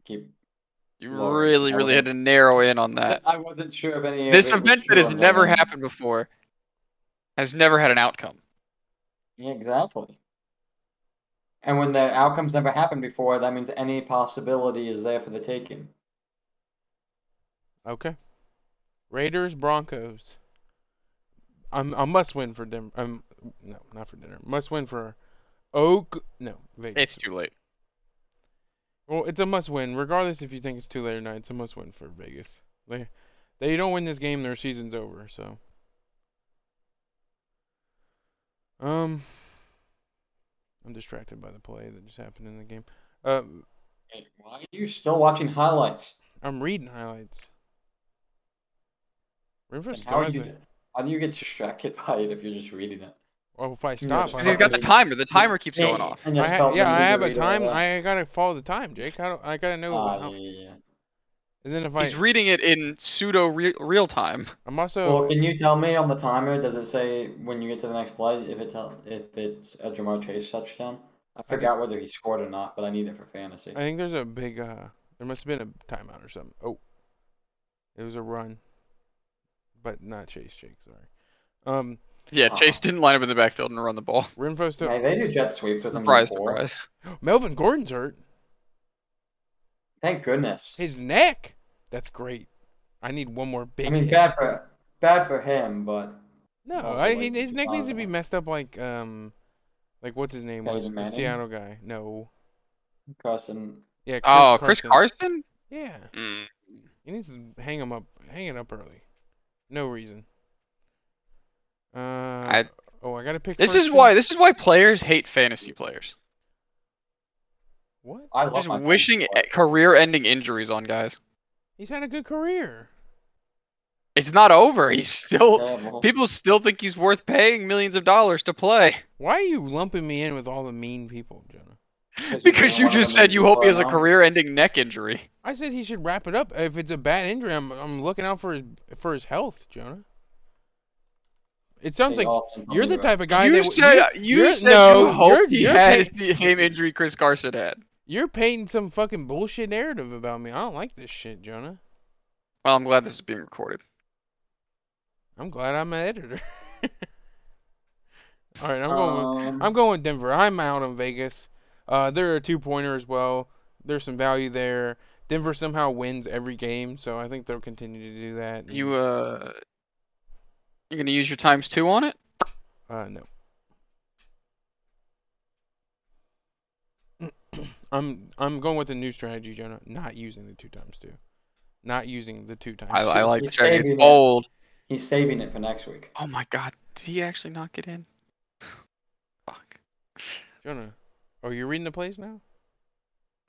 keep. You Lord, really had to narrow in on that. I wasn't sure if any. This of it was event that true has or never not. happened before has never had an outcome. Yeah, exactly. And when the outcomes never happened before, that means any possibility is there for the taking. Okay. Raiders, Broncos. A must win for Denver. No, not for Denver. Must win for Vegas. It's too late. Well, it's a must win, regardless if you think it's too late or not. It's a must win for Vegas. They don't win this game, their season's over. So, I'm distracted by the play that just happened in the game. Hey, why are you still watching highlights? I'm reading highlights. And how do you get distracted by it if you're just reading it? Well, if I stop, Because he's got the timer. The timer keeps going off. And just felt the I need to have a read it time. all. I gotta follow the time, Jake. I gotta know. Yeah. And then if He's reading it in pseudo real time. I'm also. Well, can you tell me on the timer? Does it say when you get to the next play if it's a Jamar Chase touchdown? I forgot whether he scored or not, but I need it for fantasy. I think there's a big. There must have been a timeout or something. Oh, it was a run, but not Chase. Jake, sorry. Yeah, Chase didn't line up in the backfield and run the ball. Renfro still. Hey, they do jet sweeps with him. Surprise. Melvin Gordon's hurt. Thank goodness. His neck. That's great. I need one more big. I mean, hit. bad for him, but No, also, his neck needs to be positive. messed up like what's his name was Peyton the Manning? Seattle guy. No. Carson. Yeah. Chris Carson? Yeah. Mm. He needs to hang it up early. No reason. I gotta pick. This first is why players hate fantasy players. What? I love Just my wishing fantasy players. career-ending injuries on guys. He's had a good career. It's not over. He's still. Terrible. People still think he's worth paying millions of dollars to play. Why are you lumping me in with all the mean people, Jonah? Because you Because didn't you want to just win the said you hope he has a Super Bowl. career-ending neck injury. I said he should wrap it up. If it's a bad injury, I'm looking out for his health, Jonah. It sounds The like offense on you're the the road. type of guy You that said you're you no, hope you're he you're had pay, the same injury Chris Carson had. you're painting some fucking bullshit narrative about me. I don't like this shit, Jonah. Well, I'm glad this is being recorded. I'm glad I'm an editor. All right, I'm Um, going with Denver. I'm out on Vegas. They're a 2-pointer as well. There's some value there. Denver somehow wins every game, so I think they'll continue to do that. You you're gonna use your ×2 on it? No. I'm going with the new strategy, Jonah. Not using the 2 times 2. Not using the 2 times I 2. like the he's strategy. It's saving it. bold. He's saving it for next week. Oh my god, did he actually not get in? Fuck. Jonah, are you reading the plays now?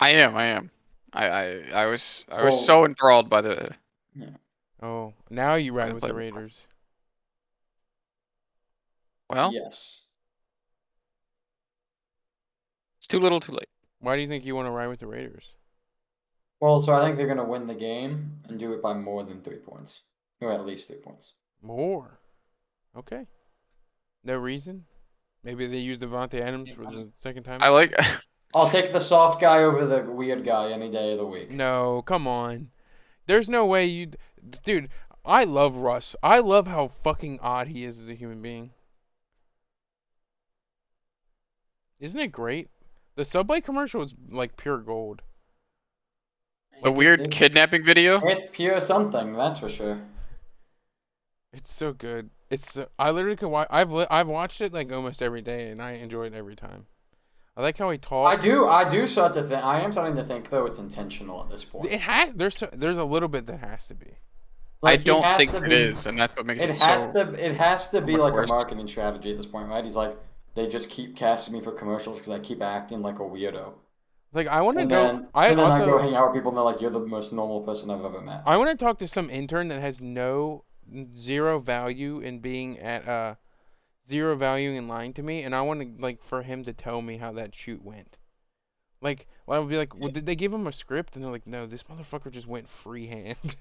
I am. I was Well, so enthralled by the yeah. Oh, now you ride the with the playbook. Raiders. Well, Yes. it's too little, too late. Why do you think you want to ride with the Raiders? Well, so I think they're gonna win the game and do it by more than 3 points, or at least 3 points. More. Okay. No reason? Maybe they use Devontae Adams for the second time I this like. year? I'll take the soft guy over the weird guy any day of the week. No, come on. There's no way you... Dude, I love Russ. I love how fucking odd he is as a human being. Isn't it great? The Subway commercial is like pure gold. The weird It's- kidnapping video. It's pure something, that's for sure. It's so good. I literally could watch. I've watched it like almost every day, and I enjoy it every time. I like how he talks. I do start to think. I am starting to think though it's intentional at this point. It has. There's a little bit that has to be. I Like, he don't has think to it be- is, and that's what makes it It has so. to. It has to be much like worse. a marketing strategy at this point, right? He's like, they just keep casting me for commercials because I keep acting like a weirdo. Like I want to And go. then, I and then I go also. hang out with people and they're like, "You're the most normal person I've ever met." I want to talk to some intern that has zero value in being at zero value in lying to me, and I want to like for him to tell me how that shoot went. Like, I would be like, well, did they give him a script? And they're like, no, this motherfucker just went freehand.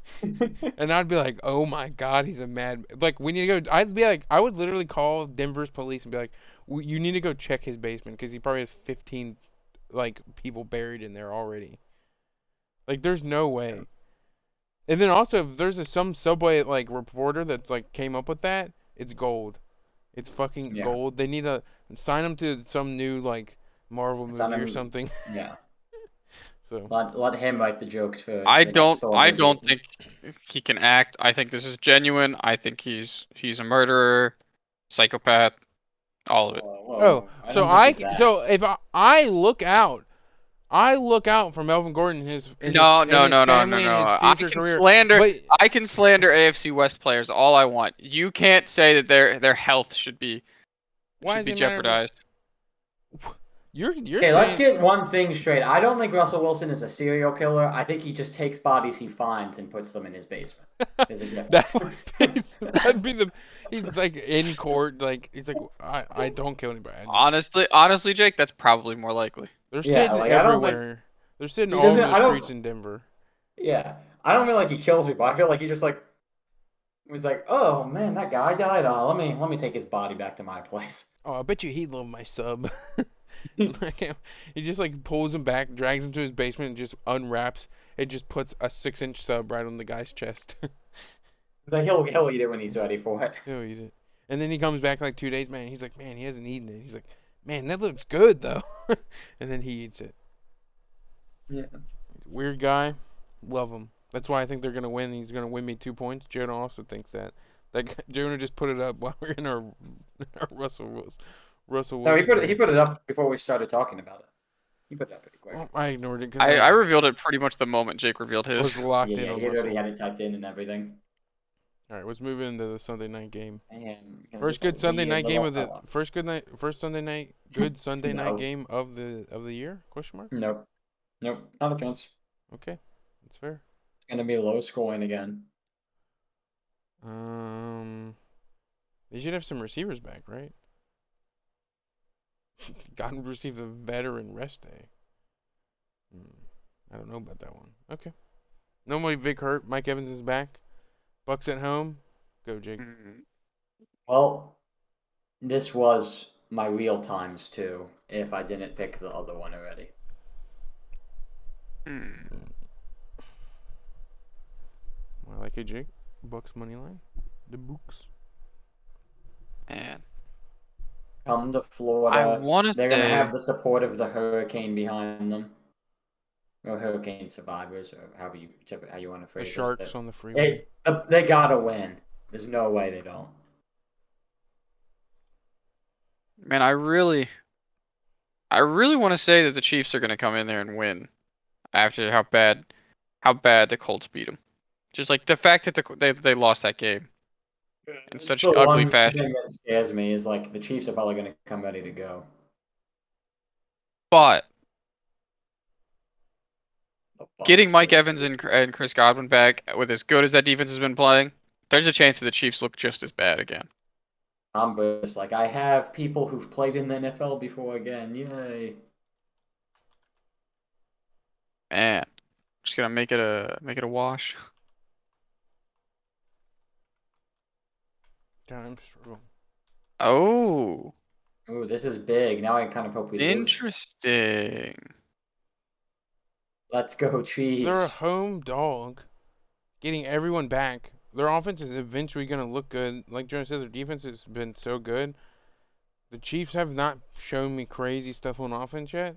And I'd be like, oh my god, he's a mad. Like, we need to go. I'd be like, I would literally call Denver's police and be like, you need to go check his basement because he probably has 15 like people buried in there already. Like, there's no way. And then also, if there's some Subway like reporter that's like came up with that, it's gold. It's fucking Yeah. gold. They need to sign him to some new like Marvel Sign movie or him- something. Yeah. So Let him write the jokes for I the don't. next Thor I movie. don't think he can act. I think this is genuine. I think he's a murderer, psychopath, all of it. oh, I so don't think he's that. so if I look out, for Melvin Gordon and his and No, his, no, and his no, no, no, family no. and I his future can career. slander. But I can slander AFC West players all I want. You can't say that their health should be why does it matter? jeopardized. You're Okay, let's saying get one thing straight. I don't think Russell Wilson is a serial killer. I think he just takes bodies he finds and puts them in his basement. There's a difference. that'd be the he's like in court like he's like I don't kill anybody. Honestly, Jake, that's probably more likely. They're Yeah, sitting like, I don't think- everywhere. They're sitting He all over doesn't- I the don't- streets in Denver. Yeah, I don't feel like he kills people. I feel like he just like was like, "Oh man, that guy died. Let me take his body back to my place." Oh, I bet you he'd love my sub. Like, he just like pulls him back, drags him to his basement, and just unwraps. It just puts a 6-inch sub right on the guy's chest. Like he'll eat it when he's ready for it. He'll eat it. And then he comes back like 2 days, man. He's like, man, he hasn't eaten it. He's like, man, that looks good though. And then he eats it. Yeah. Weird guy, love him. That's why I think they're gonna win. He's gonna win me 2 points. Jonah also thinks that. Jonah just put it up while we're in our Russell Wilson. No, he put it up before we started talking about it. He put it up pretty quick. Well, I ignored it because I revealed it pretty much the moment Jake revealed was his. locked Yeah, in on he already Russell. had it typed in and everything. All right, let's move into the Sunday night game. And First good Sunday night game of the fella. first Sunday night good Sunday night No. game of the year? Question mark. Nope. Nope. Not a chance. Okay, that's fair. It's gonna be low scoring again. They should have some receivers back, right? Godwin received a veteran rest day. I don't know about that one. Okay. Normally Vic hurt. Mike Evans is back. Bucks at home. Go, Jake. Well, this was my real times too, if I didn't pick the other one already. I like it, Jake. Bucks money line. The Bucks. Man, Come to I Florida. want to They're gonna say have the support of the hurricane behind them. Or hurricane survivors, or how you want to The phrase Sharks it. on the freeway. They gotta win. There's no way they don't. man, I really want to say that the Chiefs are going to come in there and win after how bad the Colts beat them. Just like the fact that they lost that game in It's such the ugly one fashion. thing that scares me is like the Chiefs are probably gonna come ready to go. But The Bucks getting Mike will. Evans and Chris Godwin back with as good as that defense has been playing, there's a chance that the Chiefs look just as bad again. I'm just like I have people who've played in the NFL before again. Yay! Man, just gonna make it a wash. Time struggle. Oh, Ooh, this is big. Now I kind of hope we lose. interesting. Let's go, They're a Chiefs. home dog. Getting everyone back. Their offense is eventually going to look good. Like Jonas said, their defense has been so good. The Chiefs have not shown me crazy stuff on offense yet.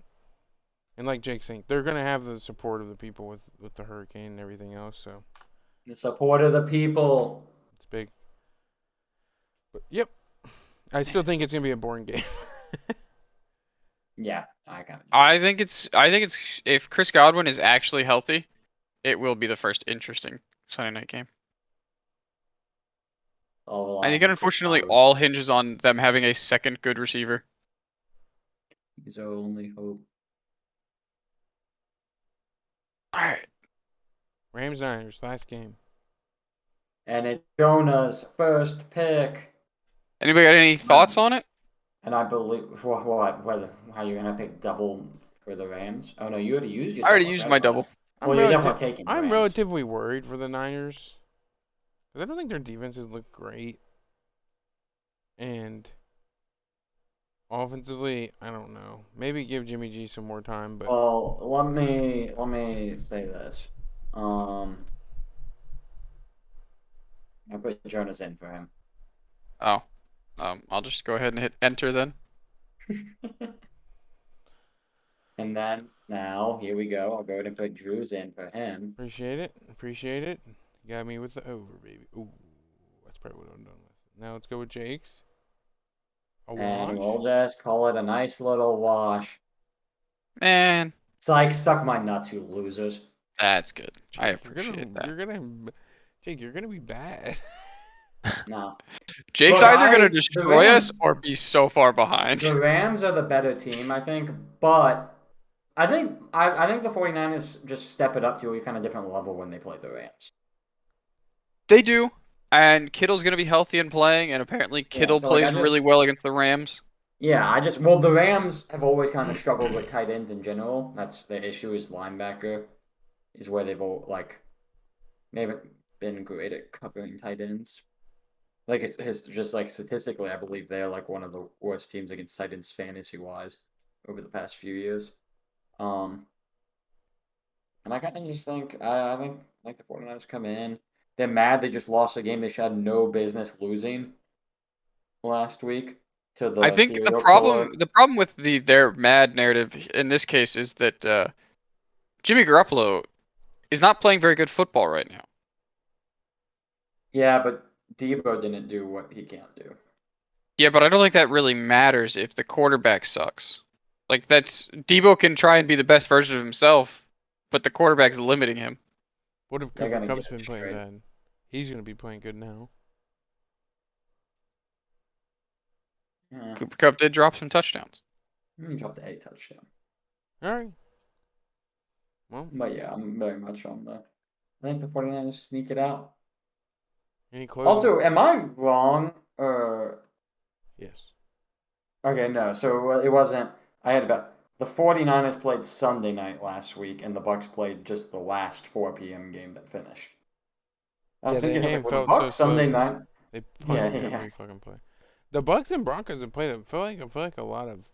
And like Jake's saying, they're going to have the support of the people with the hurricane and everything else. So The support of the people. it's big. But yep, I still think it's going to be a boring game. Yeah, I kind of. I think it's if Chris Godwin is actually healthy, it will be the first interesting Sunday night game. I think it unfortunately all hinges on them having a second good receiver. He's our only hope. Alright. Rams Niners last game. And it's Jonah's first pick. Anybody got any thoughts on it? And I believe whether how you're gonna pick double for the Rams? Oh no, you already used your I already double. used Forgot my about double. that. Well, you're definitely taking I'm Rams. relatively worried for the Niners. Because I don't think their defenses look great. And offensively, I don't know. Maybe give Jimmy G some more time, but Well, let me say this. I put Jonas in for him. Oh. I'll just go ahead and hit enter then. And then now here we go. I'll go ahead and put Drew's in for him. appreciate it. Appreciate it. You got me with the over, baby. Ooh, that's probably what I'm done with. Now let's go with Jake's. A And wash. we'll just call it a nice little wash. Man, It's like suck my nuts, you losers. that's good. I Jake, appreciate that. Jake, you're gonna be bad. No. Jake's Look, either gonna the destroy Rams- us or be so far behind. The Rams are the better team, I think, but I think the 49ers just step it up to a kind of different level when they play the Rams. They do. And Kittle's gonna be healthy and playing, and apparently Kittle so, like, plays really well against the Rams. Yeah, well, the Rams have always kind of struggled with tight ends in general. That's the issue is linebacker is where they haven't been great at covering tight ends. Like it's just like statistically, I believe they're like one of the worst teams against tight ends fantasy wise over the past few years. And I kind of just think I think like the 49ers come in. They're mad they just lost a game they had no business losing last week to the I think serial killer. the problem with their mad narrative in this case is that Jimmy Garoppolo is not playing very good football right now. Yeah, but Debo didn't do what he can't do. Yeah, but I don't think that really matters if the quarterback sucks. Like that's Debo can try and be the best version of himself, but the quarterback's limiting him. What if They're Cooper gonna Cup's get been playing straight. bad? He's gonna be playing good now. Yeah, Cooper Cup did drop some touchdowns. he dropped a touchdown. All right. Well, But yeah, I'm very much on the. I think the 49ers sneak it out. any closing? Also, am I wrong? Or Yes. Okay, no. So it wasn't. I had about the 49ers played Sunday night last week, and the Bucks played just the last 4 p.m. game that finished. I was Yeah, that thinking, I was game like, well, the felt so Bucks Sunday slow. night. They Yeah, fucking yeah. barely fucking play. The Bucks and Broncos have played. I feel like a lot of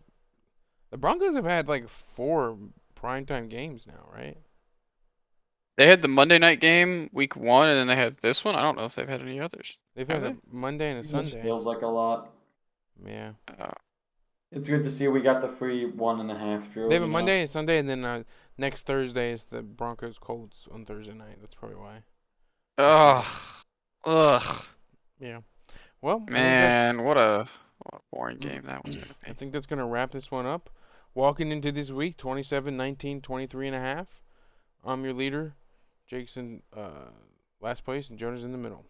the Broncos have had like 4 primetime games now, right? They had the Monday night game week 1, and then they had this one. I don't know if they've had any others. They've Have had a they? Monday and a It just Sunday. feels like a lot. Yeah. Uh, It's good to see we got the free 1.5 They drill, have a you know? Monday and Sunday, and then next Thursday is the Broncos Colts on Thursday night. That's probably why. ugh. Ugh. Yeah. Well, Man, what a boring game that one's gonna I be. think that's gonna wrap this one up. Walking into this week, 27, 19, 23 and a half. I'm your leader. Jake's in last place, and Jonah's in the middle.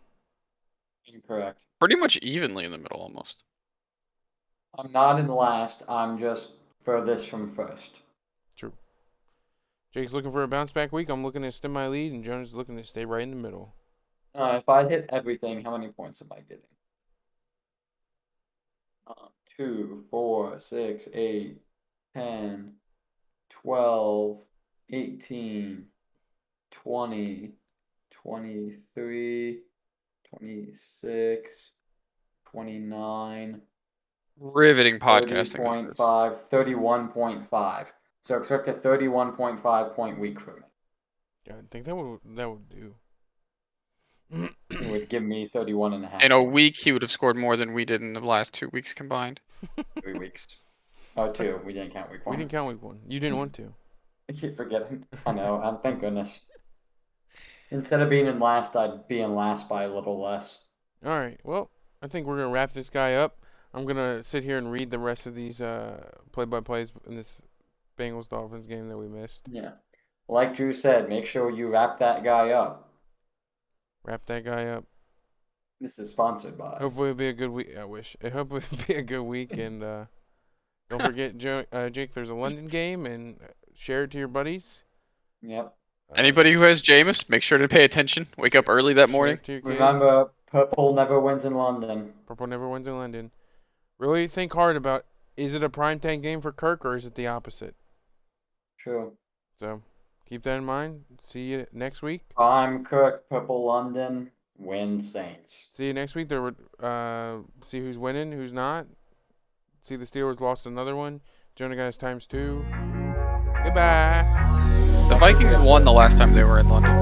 Incorrect. Pretty much evenly in the middle almost. I'm not in last. I'm just furthest from first. True. Jake's looking for a bounce back week. I'm looking to stem my lead, and Jonah's looking to stay right in the middle. If I hit everything, how many points am I getting? 2, 4, 6, 8, 10, 12, 18, 20, 23, 26, 29, Riveting podcasting this is. 30.5, 31.5. So expect a 31.5 point week from me. Yeah, I think that would do. It would give me 31 and a half In a points. week, he would have scored more than we did in the last 2 weeks combined. 3 weeks. Oh, 2. We didn't count week We 1. didn't count week 1. You didn't want to. I keep forgetting. I know. Thank goodness. Instead of being in last, I'd be in last by a little less. All right. Well, I think we're gonna wrap this guy up. I'm gonna sit here and read the rest of these play-by-plays in this Bengals Dolphins game that we missed. Yeah. Like Drew said, make sure you wrap that guy up. Wrap that guy up. This is sponsored by. Hopefully it'll be a good week. I wish. I hope it'll be a good week. And don't forget, Jake, there's a London game, and share it to your buddies. Yep. Anybody who has Jameis, make sure to pay attention. Wake up early that Share morning. it to your kids. Remember, purple never wins in London. Purple never wins in London. Really think hard about, is it a primetime game for Kirk, or is it the opposite? True. So keep that in mind. See you next week. I'm Kirk, purple London, win Saints. See you next week. There would see who's winning, who's not. See the Steelers lost another one. Jonah guys ×2. Goodbye. The Vikings won the last time they were in London.